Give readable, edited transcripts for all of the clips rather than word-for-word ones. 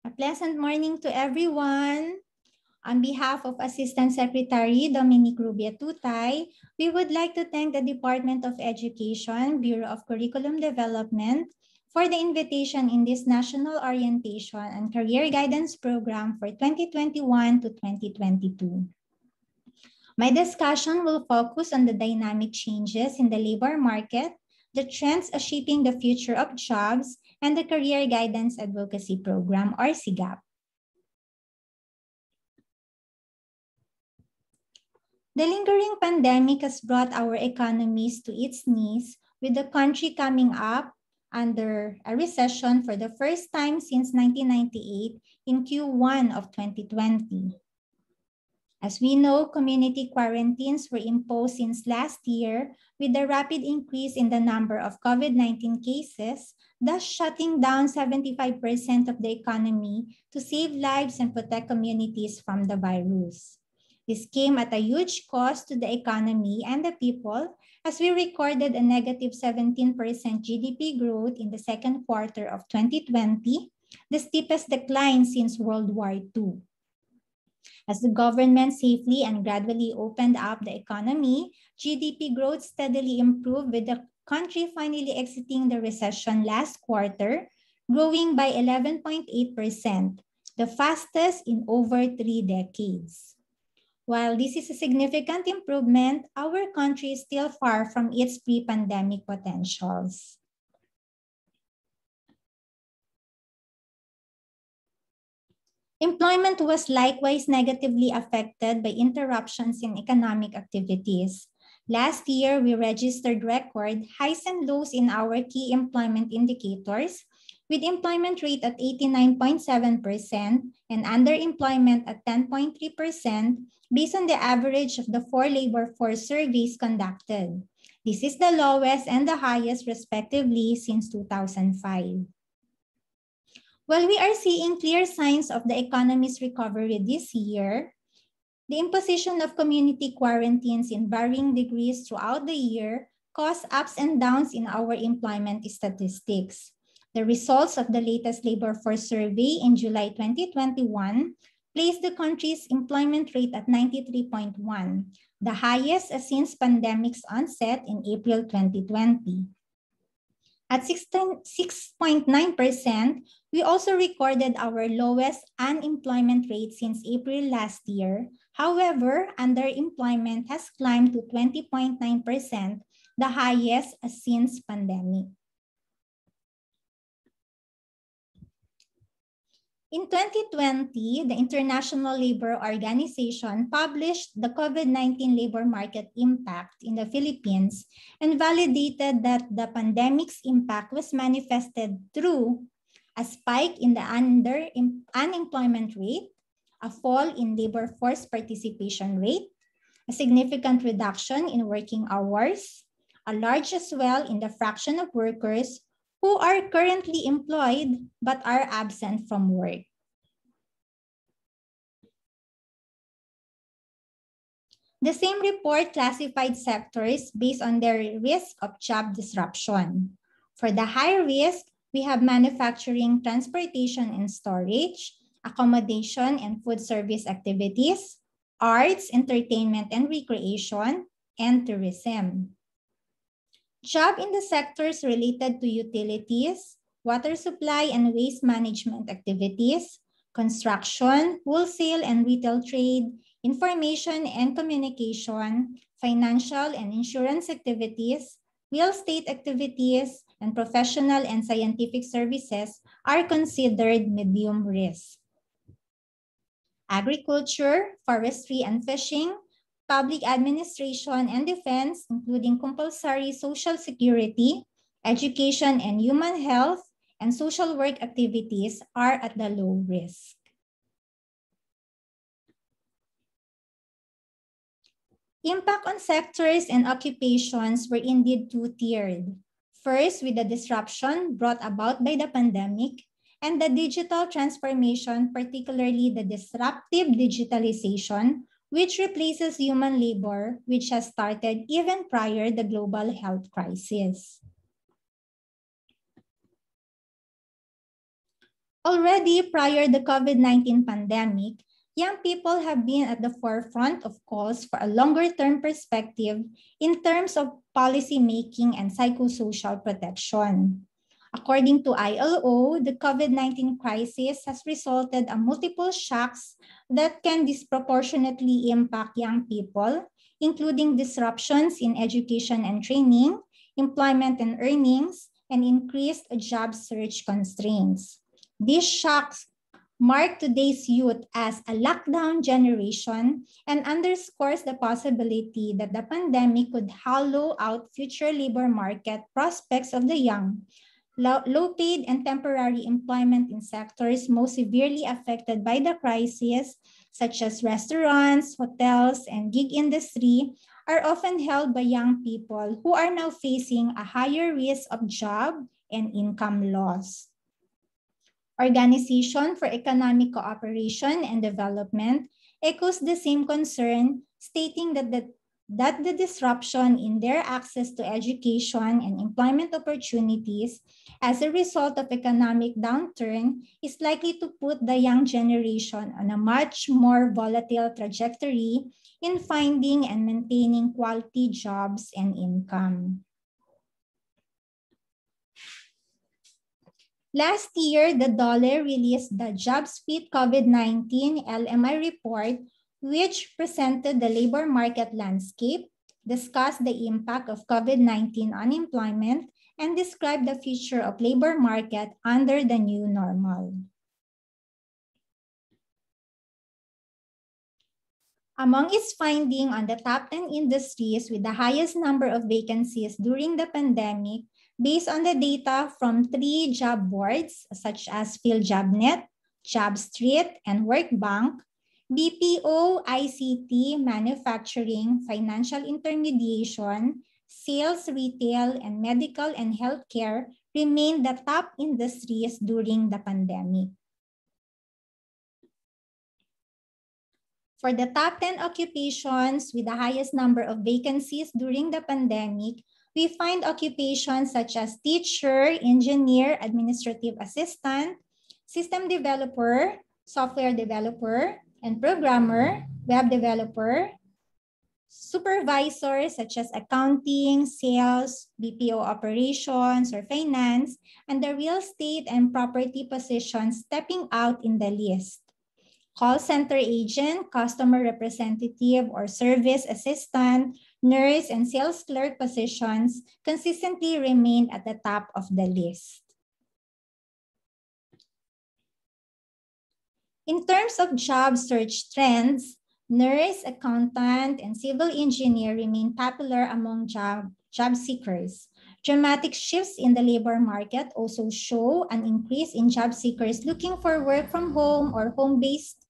A pleasant morning to everyone. On behalf of Assistant Secretary Dominic Rubia Tutay, we would like to thank the Department of Education, Bureau of Curriculum Development, for the invitation in this National Orientation and Career Guidance Program for 2021 to 2022. My discussion will focus on the dynamic changes in the labor market, the trends shaping the future of jobs, and the Career Guidance Advocacy Program, or CGAP. The lingering pandemic has brought our economies to its knees, with the country coming up under a recession for the first time since 1998 in Q1 of 2020. As we know, community quarantines were imposed since last year, with the rapid increase in the number of COVID-19 cases, thus shutting down 75% of the economy to save lives and protect communities from the virus. This came at a huge cost to the economy and the people, as we recorded a negative 17% GDP growth in the second quarter of 2020, the steepest decline since World War II. As the government safely and gradually opened up the economy, GDP growth steadily improved, with the country finally exiting the recession last quarter, growing by 11.8%, the fastest in over 3 decades. While this is a significant improvement, our country is still far from its pre-pandemic potentials. Employment was likewise negatively affected by interruptions in economic activities. Last year, we registered record highs and lows in our key employment indicators, with employment rate at 89.7% and underemployment at 10.3%, based on the average of the 4 labor force surveys conducted. This is the lowest and the highest, respectively, since 2005. While we are seeing clear signs of the economy's recovery this year, the imposition of community quarantines in varying degrees throughout the year caused ups and downs in our employment statistics. The results of the latest labor force survey in July 2021 placed the country's employment rate at 93.1, the highest since pandemic's onset in April 2020. At 6.9%, we also recorded our lowest unemployment rate since April last year. However, underemployment has climbed to 20.9%, the highest since pandemic. In 2020, the International Labor Organization published the COVID-19 labor market impact in the Philippines and validated that the pandemic's impact was manifested through a spike in the unemployment rate, a fall in labor force participation rate, a significant reduction in working hours, a large swell in the fraction of workers who are currently employed but are absent from work. The same report classified sectors based on their risk of job disruption. For the high risk, we have manufacturing, transportation and storage, accommodation and food service activities, arts, entertainment and recreation, and tourism. Job in the sectors related to utilities, water supply and waste management activities, construction, wholesale and retail trade, information and communication, financial and insurance activities, real estate activities, and professional and scientific services are considered medium risk. Agriculture, forestry and fishing, public administration and defense, including compulsory social security, education and human health, and social work activities are at the low risk. Impact on sectors and occupations were indeed two-tiered. First, with the disruption brought about by the pandemic and the digital transformation, particularly the disruptive digitalization, which replaces human labor, which has started even prior to the global health crisis. Already prior the COVID-19 pandemic, young people have been at the forefront of calls for a longer-term perspective in terms of policy making and psychosocial protection. According to ILO, the COVID-19 crisis has resulted in multiple shocks that can disproportionately impact young people, including disruptions in education and training, employment and earnings, and increased job search constraints. These shocks mark today's youth as a lockdown generation and underscores the possibility that the pandemic could hollow out future labor market prospects of the young. Low-paid and temporary employment in sectors most severely affected by the crisis, such as restaurants, hotels, and gig industry, are often held by young people who are now facing a higher risk of job and income loss. Organization for Economic Cooperation and Development echoes the same concern, stating that the disruption in their access to education and employment opportunities as a result of economic downturn is likely to put the young generation on a much more volatile trajectory in finding and maintaining quality jobs and income. Last year, the DOLE released the Jobs Fit COVID-19 LMI report, which presented the labor market landscape, discussed the impact of COVID-19 on employment, and described the future of labor market under the new normal. Among its findings on the top 10 industries with the highest number of vacancies during the pandemic, based on the data from 3 job boards such as PhilJobNet, JobStreet, and Workbank, BPO, ICT, manufacturing, financial intermediation, sales, retail, and medical and healthcare remained the top industries during the pandemic. For the top 10 occupations with the highest number of vacancies during the pandemic, we find occupations such as teacher, engineer, administrative assistant, system developer, software developer, and programmer, web developer, supervisors such as accounting, sales, BPO operations, or finance, and the real estate and property positions stepping out in the list. Call center agent, customer representative, or service assistant, nurse, and sales clerk positions consistently remained at the top of the list. In terms of job search trends, nurse, accountant, and civil engineer remain popular among job seekers. Dramatic shifts in the labor market also show an increase in job seekers looking for work from home or home-based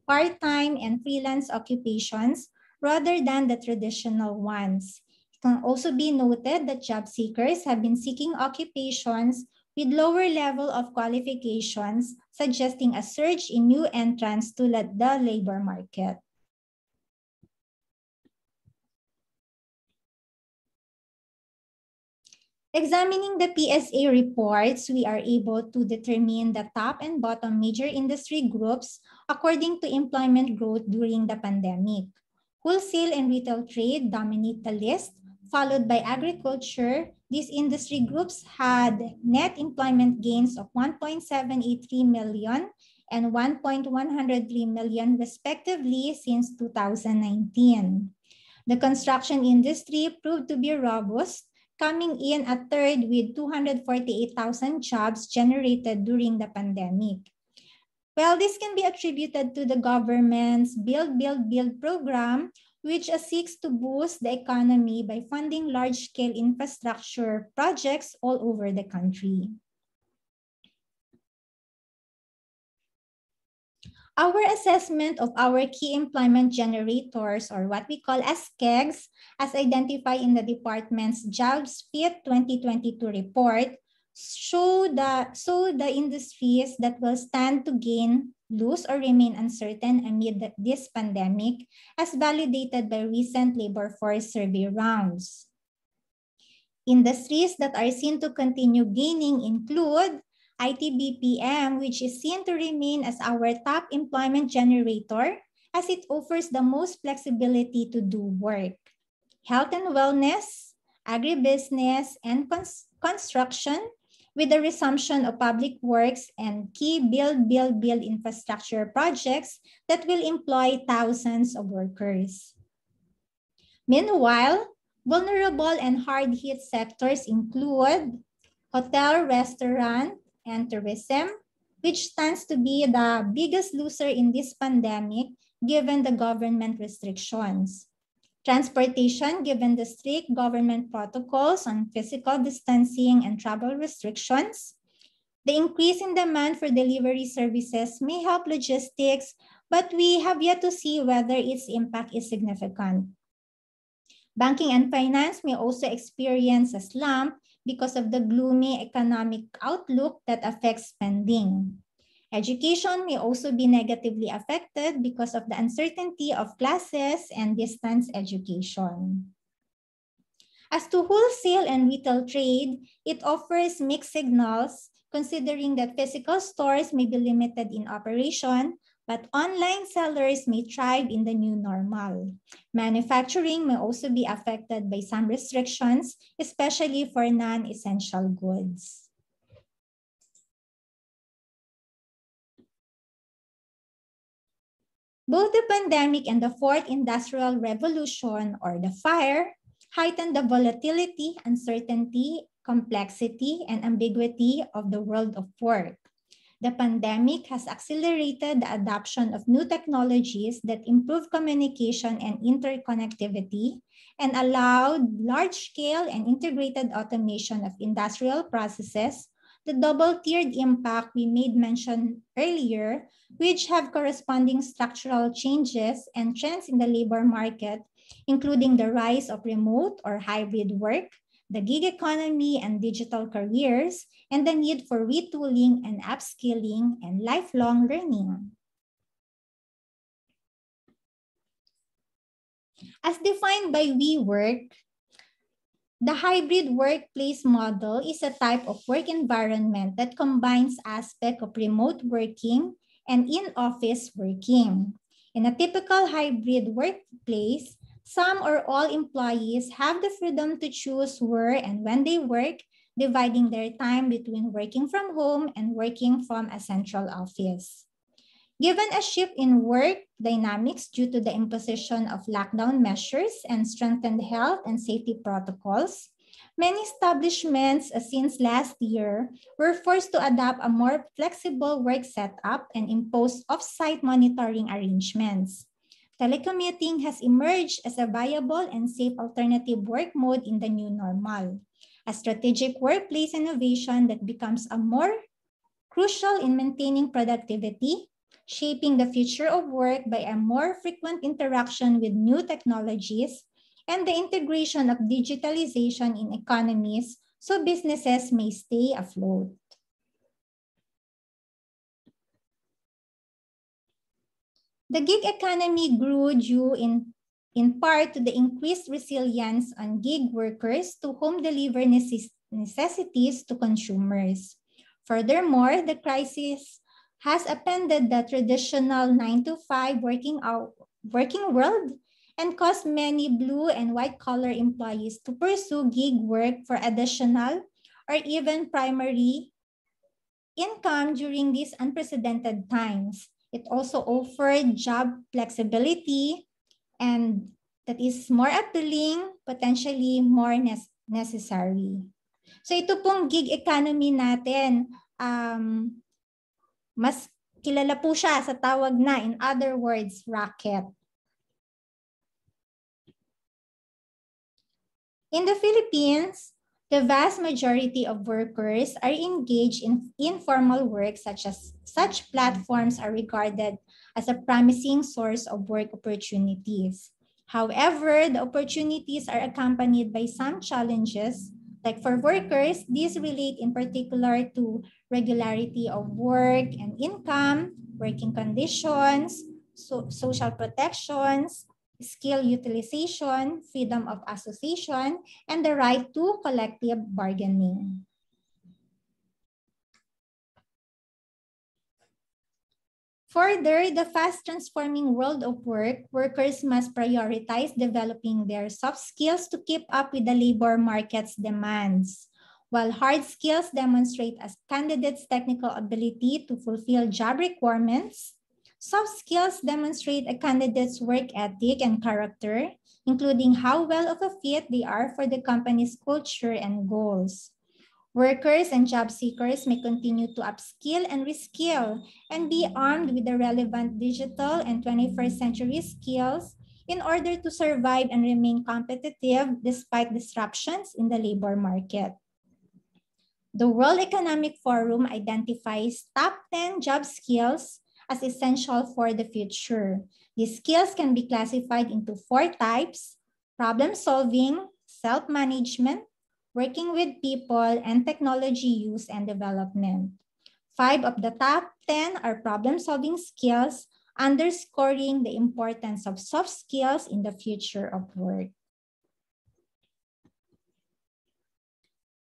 part-time and freelance occupations rather than the traditional ones. It can also be noted that job seekers have been seeking occupations with lower level of qualifications, suggesting a surge in new entrants to the labor market. Examining the PSA reports, we are able to determine the top and bottom major industry groups according to employment growth during the pandemic. Wholesale and retail trade dominate the list, followed by agriculture. These industry groups had net employment gains of 1.783 million and 1.103 million respectively since 2019. The construction industry proved to be robust, coming in at third with 248,000 jobs generated during the pandemic. Well, this can be attributed to the government's Build, Build, Build program, which seeks to boost the economy by funding large-scale infrastructure projects all over the country. Our assessment of our key employment generators, or what we call as KEGs, as identified in the department's Jobs Fit 2022 report, show the industries that will stand to gain, lose, or remain uncertain amid this pandemic, as validated by recent labor force survey rounds. Industries that are seen to continue gaining include IT-BPM, which is seen to remain as our top employment generator as it offers the most flexibility to do work. Health and wellness, agribusiness, and construction, with the resumption of public works and key build infrastructure projects that will employ thousands of workers. Meanwhile, vulnerable and hard-hit sectors include hotel, restaurant, and tourism, which stands to be the biggest loser in this pandemic given the government restrictions. Transportation, given the strict government protocols on physical distancing and travel restrictions. The increase in demand for delivery services may help logistics, but we have yet to see whether its impact is significant. Banking and finance may also experience a slump because of the gloomy economic outlook that affects spending. Education may also be negatively affected because of the uncertainty of classes and distance education. As to wholesale and retail trade, it offers mixed signals considering that physical stores may be limited in operation, but online sellers may thrive in the new normal. Manufacturing may also be affected by some restrictions, especially for non-essential goods. Both the pandemic and the fourth industrial revolution, or the fire, heightened the volatility, uncertainty, complexity, and ambiguity of the world of work. The pandemic has accelerated the adoption of new technologies that improve communication and interconnectivity and allowed large-scale and integrated automation of industrial processes, the double-tiered impact we made mention earlier, which have corresponding structural changes and trends in the labor market, including the rise of remote or hybrid work, the gig economy and digital careers, and the need for retooling and upskilling and lifelong learning. As defined by WeWork, the hybrid workplace model is a type of work environment that combines aspects of remote working and in-office working. In a typical hybrid workplace, some or all employees have the freedom to choose where and when they work, dividing their time between working from home and working from a central office. Given a shift in work dynamics due to the imposition of lockdown measures and strengthened health and safety protocols, many establishments since last year were forced to adopt a more flexible work setup and impose off-site monitoring arrangements. Telecommuting has emerged as a viable and safe alternative work mode in the new normal, a strategic workplace innovation that becomes a more crucial in maintaining productivity, shaping the future of work by a more frequent interaction with new technologies, and the integration of digitalization in economies so businesses may stay afloat. The gig economy grew due in part to the increased resilience on gig workers to home deliver necessities to consumers. Furthermore, the crisis has upended the traditional 9-to-5 working world and caused many blue and white-collar employees to pursue gig work for additional or even primary income during these unprecedented times. It also offered job flexibility and that is more appealing, potentially more necessary. So ito pong gig economy natin, mas kilala po siya sa tawag na, in other words, racket. In the Philippines, the vast majority of workers are engaged in informal work such platforms are regarded as a promising source of work opportunities. However, the opportunities are accompanied by some challenges. Like for workers, these relate in particular to regularity of work and income, working conditions, social protections, skill utilization, freedom of association, and the right to collective bargaining. Further, the fast transforming world of work, workers must prioritize developing their soft skills to keep up with the labor market's demands. While hard skills demonstrate a candidate's technical ability to fulfill job requirements, soft skills demonstrate a candidate's work ethic and character, including how well of a fit they are for the company's culture and goals. Workers and job seekers may continue to upskill and reskill and be armed with the relevant digital and 21st century skills in order to survive and remain competitive despite disruptions in the labor market. The World Economic Forum identifies top 10 job skills as essential for the future. These skills can be classified into 4 types: problem solving, self-management, working with people, and technology use and development. 5 of the top 10 are problem-solving skills, underscoring the importance of soft skills in the future of work.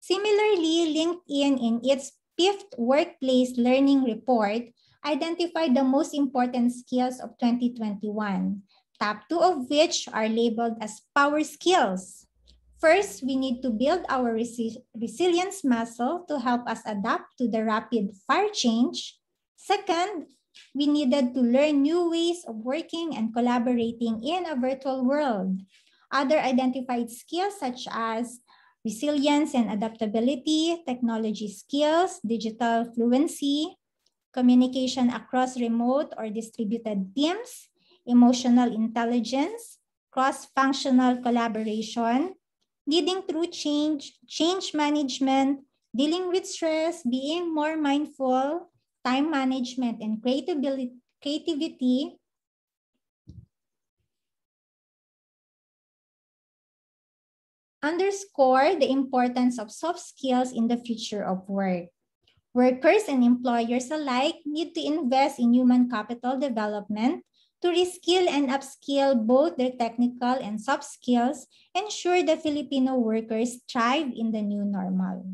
Similarly, LinkedIn in its 5th Workplace Learning Report identified the most important skills of 2021, top 2 of which are labeled as power skills. First, we need to build our resilience muscle to help us adapt to the rapid fire change. Second, we needed to learn new ways of working and collaborating in a virtual world. Other identified skills such as resilience and adaptability, technology skills, digital fluency, communication across remote or distributed teams, emotional intelligence, cross-functional collaboration, leading through change management, dealing with stress, being more mindful, time management, and creativity, underscore the importance of soft skills in the future of work. Workers and employers alike need to invest in human capital development to reskill and upskill both their technical and soft skills, ensure the Filipino workers thrive in the new normal.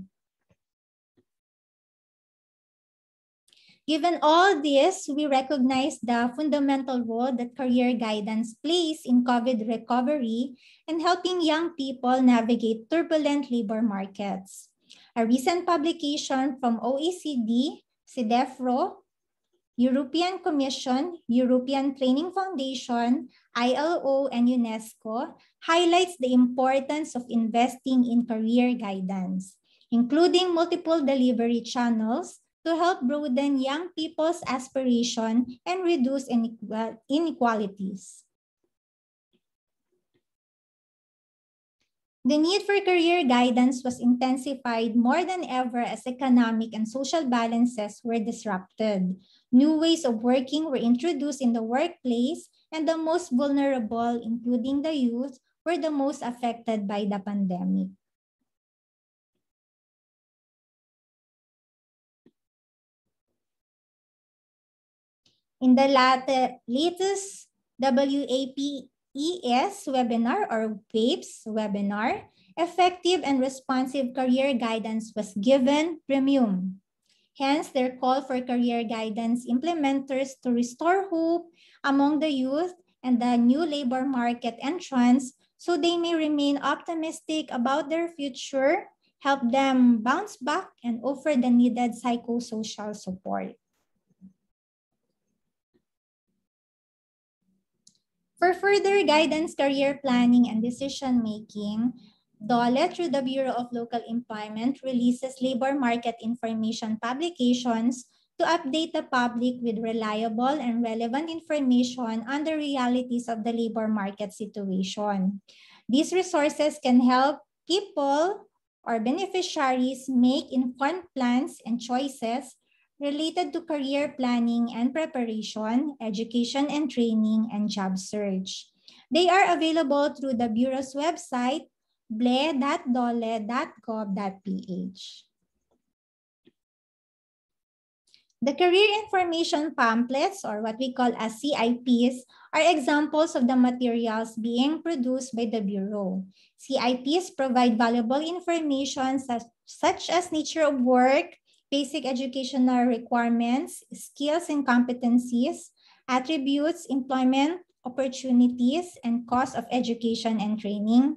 Given all this, we recognize the fundamental role that career guidance plays in COVID recovery and helping young people navigate turbulent labor markets. A recent publication from OECD, CDEFRO, European Commission, European Training Foundation, ILO, and UNESCO highlights the importance of investing in career guidance, including multiple delivery channels to help broaden young people's aspiration and reduce inequalities. The need for career guidance was intensified more than ever as economic and social balances were disrupted. New ways of working were introduced in the workplace, and the most vulnerable, including the youth, were the most affected by the pandemic. In the latest WAPES webinar or WAPES webinar, effective and responsive career guidance was given premium. Hence, their call for career guidance implementers to restore hope among the youth and the new labor market entrants so they may remain optimistic about their future, help them bounce back, and offer the needed psychosocial support. For further guidance, career planning, and decision-making, DOLE, through the Bureau of Local Employment, releases labor market information publications to update the public with reliable and relevant information on the realities of the labor market situation. These resources can help people or beneficiaries make informed plans and choices related to career planning and preparation, education and training, and job search. They are available through the Bureau's website, ble.dole.gov.ph. The career information pamphlets, or what we call as CIPs, are examples of the materials being produced by the Bureau. CIPs provide valuable information such as nature of work, basic educational requirements, skills and competencies, attributes, employment opportunities, and cost of education and training.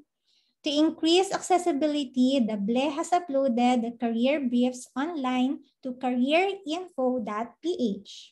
To increase accessibility, the BLE has uploaded the career briefs online to careerinfo.ph.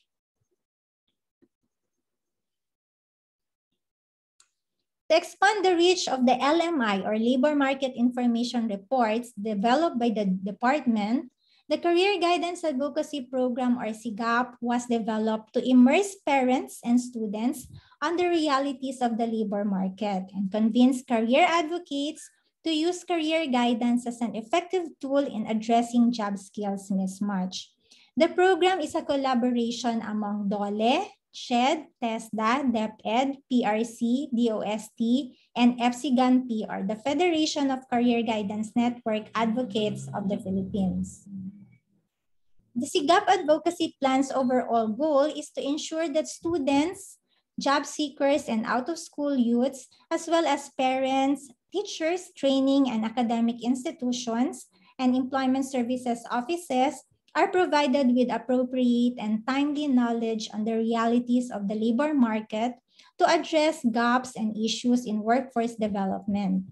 To expand the reach of the LMI or Labor Market Information Reports developed by the department, the Career Guidance Advocacy Program or CGAP was developed to immerse parents and students on the realities of the labor market and convince career advocates to use career guidance as an effective tool in addressing job skills mismatch. The program is a collaboration among DOLE, SHED, TESDA, DepEd, PRC, DOST, and FCGAN-P, or the Federation of Career Guidance Network Advocates of the Philippines. The SIGAP advocacy plan's overall goal is to ensure that students, job seekers, and out-of-school youths, as well as parents, teachers, training and academic institutions, and employment services offices are provided with appropriate and timely knowledge on the realities of the labor market to address gaps and issues in workforce development.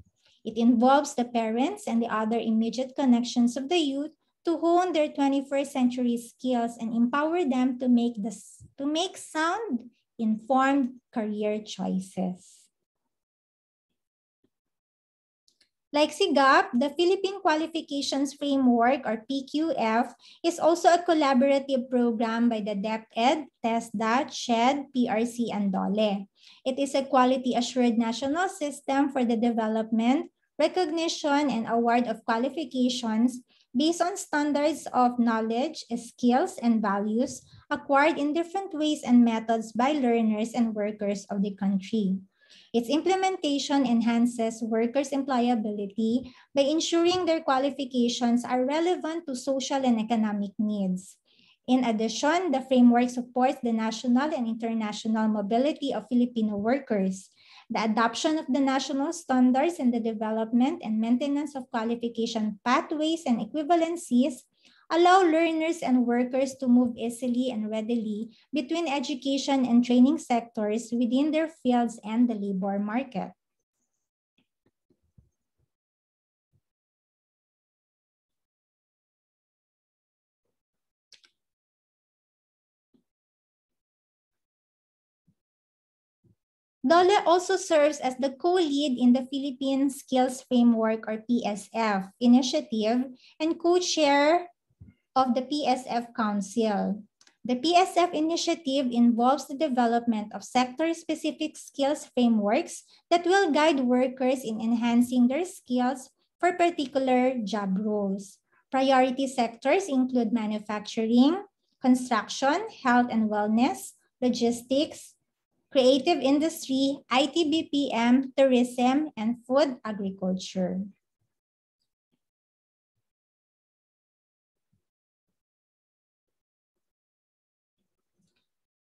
It involves the parents and the other immediate connections of the youth to hone their 21st century skills and empower them to make sound, informed career choices. Like SIGAP, the Philippine Qualifications Framework or PQF is also a collaborative program by the DepEd, TESDA, SHED, PRC, and DOLE. It is a quality assured national system for the development, recognition, and award of qualifications based on standards of knowledge, skills, and values acquired in different ways and methods by learners and workers of the country. Its implementation enhances workers' employability by ensuring their qualifications are relevant to social and economic needs. In addition, the framework supports the national and international mobility of Filipino workers, the adoption of the national standards, and the development and maintenance of qualification pathways and equivalencies allow learners and workers to move easily and readily between education and training sectors within their fields and the labor market. DOLE also serves as the co-lead in the Philippine Skills Framework or PSF initiative and co-chair of the PSF Council. The PSF initiative involves the development of sector-specific skills frameworks that will guide workers in enhancing their skills for particular job roles. Priority sectors include manufacturing, construction, health and wellness, logistics, creative industry, IT BPM, tourism, and food agriculture.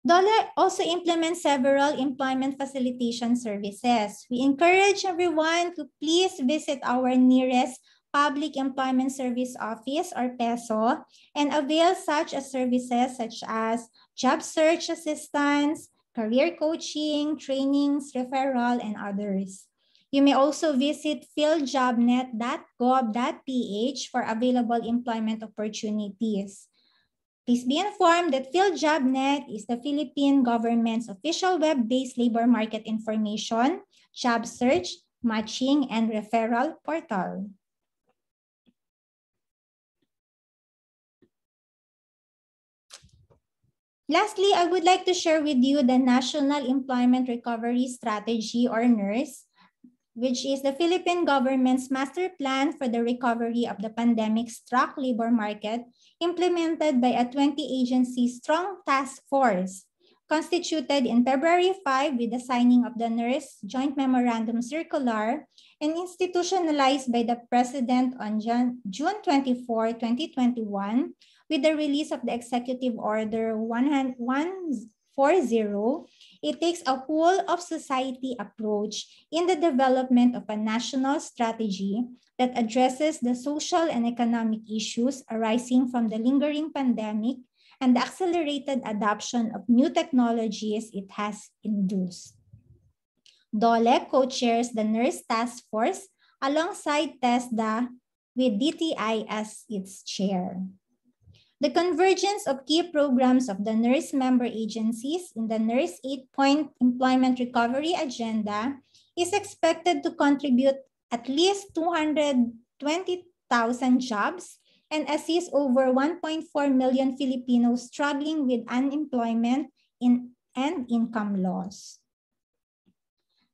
DOLE also implements several employment facilitation services. We encourage everyone to please visit our nearest Public Employment Service Office or PESO and avail such services such as job search assistance, career coaching, trainings, referral, and others. You may also visit philjobnet.gov.ph for available employment opportunities. Please be informed that PhilJobNet is the Philippine government's official web-based labor market information, job search, matching, and referral portal. Lastly, I would like to share with you the National Employment Recovery Strategy or NERS, which is the Philippine government's master plan for the recovery of the pandemic-struck labor market, implemented by a 20-agency strong task force, constituted in February 5 with the signing of the NERS Joint Memorandum Circular and institutionalized by the President on June 24, 2021, with the release of the Executive Order 157 4.0, it takes a whole of society approach in the development of a national strategy that addresses the social and economic issues arising from the lingering pandemic and the accelerated adoption of new technologies it has induced. DOLE co-chairs the Nurse Task Force alongside TESDA with DTI as its chair. The convergence of key programs of the nurse member agencies in the Nurse 8-Point Employment Recovery Agenda is expected to contribute at least 220,000 jobs and assist over 1.4 million Filipinos struggling with unemployment and income loss.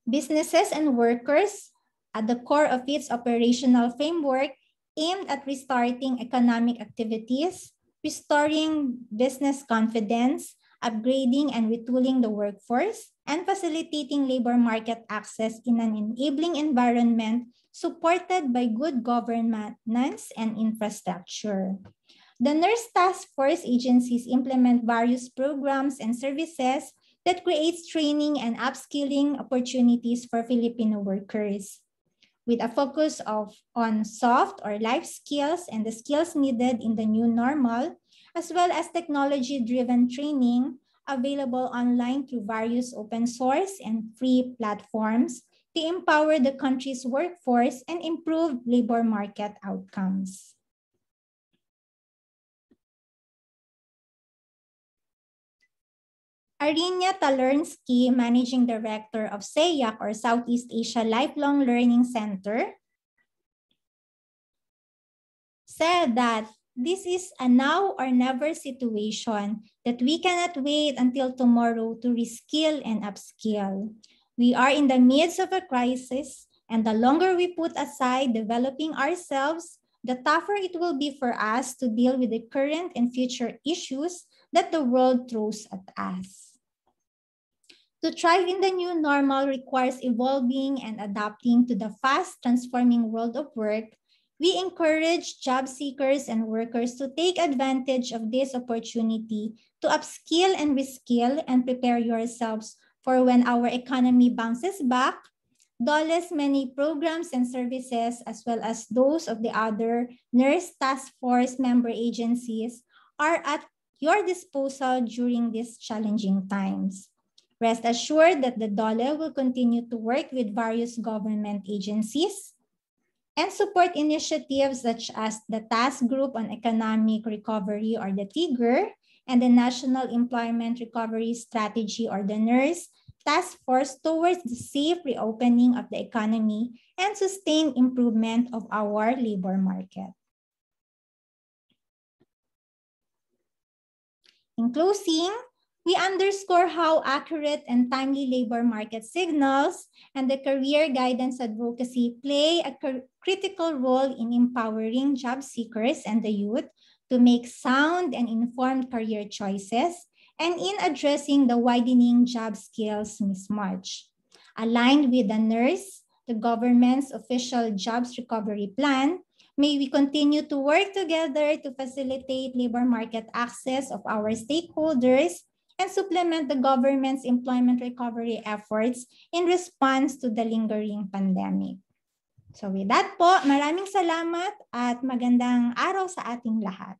Businesses and workers, at the core of its operational framework, aimed at restarting economic activities, restoring business confidence, upgrading and retooling the workforce, and facilitating labor market access in an enabling environment supported by good governance and infrastructure. The Nurse Task Force agencies implement various programs and services that creates training and upskilling opportunities for Filipino workers, with a focus on soft or life skills and the skills needed in the new normal, as well as technology-driven training available online through various open source and free platforms to empower the country's workforce and improve labor market outcomes. Arinya Talernsky, Managing Director of SEAC or Southeast Asia Lifelong Learning Center, said that this is a now or never situation, that we cannot wait until tomorrow to reskill and upskill. We are in the midst of a crisis, and the longer we put aside developing ourselves, the tougher it will be for us to deal with the current and future issues that the world throws at us. To thrive in the new normal requires evolving and adapting to the fast transforming world of work. We encourage job seekers and workers to take advantage of this opportunity to upskill and reskill and prepare yourselves for when our economy bounces back. DOLE's many programs and services, as well as those of the other Nurse Task Force member agencies, are at your disposal during these challenging times. Rest assured that the DOLE will continue to work with various government agencies and support initiatives such as the Task Group on Economic Recovery or the TIGER and the National Employment Recovery Strategy or the NERS Task Force towards the safe reopening of the economy and sustained improvement of our labor market. In closing, we underscore how accurate and timely labor market signals and the career guidance advocacy play a critical role in empowering job seekers and the youth to make sound and informed career choices and in addressing the widening job skills mismatch. Aligned with the NERS, the government's official jobs recovery plan, may we continue to work together to facilitate labor market access of our stakeholders and supplement the government's employment recovery efforts in response to the lingering pandemic. So with that po, maraming salamat at magandang araw sa ating lahat.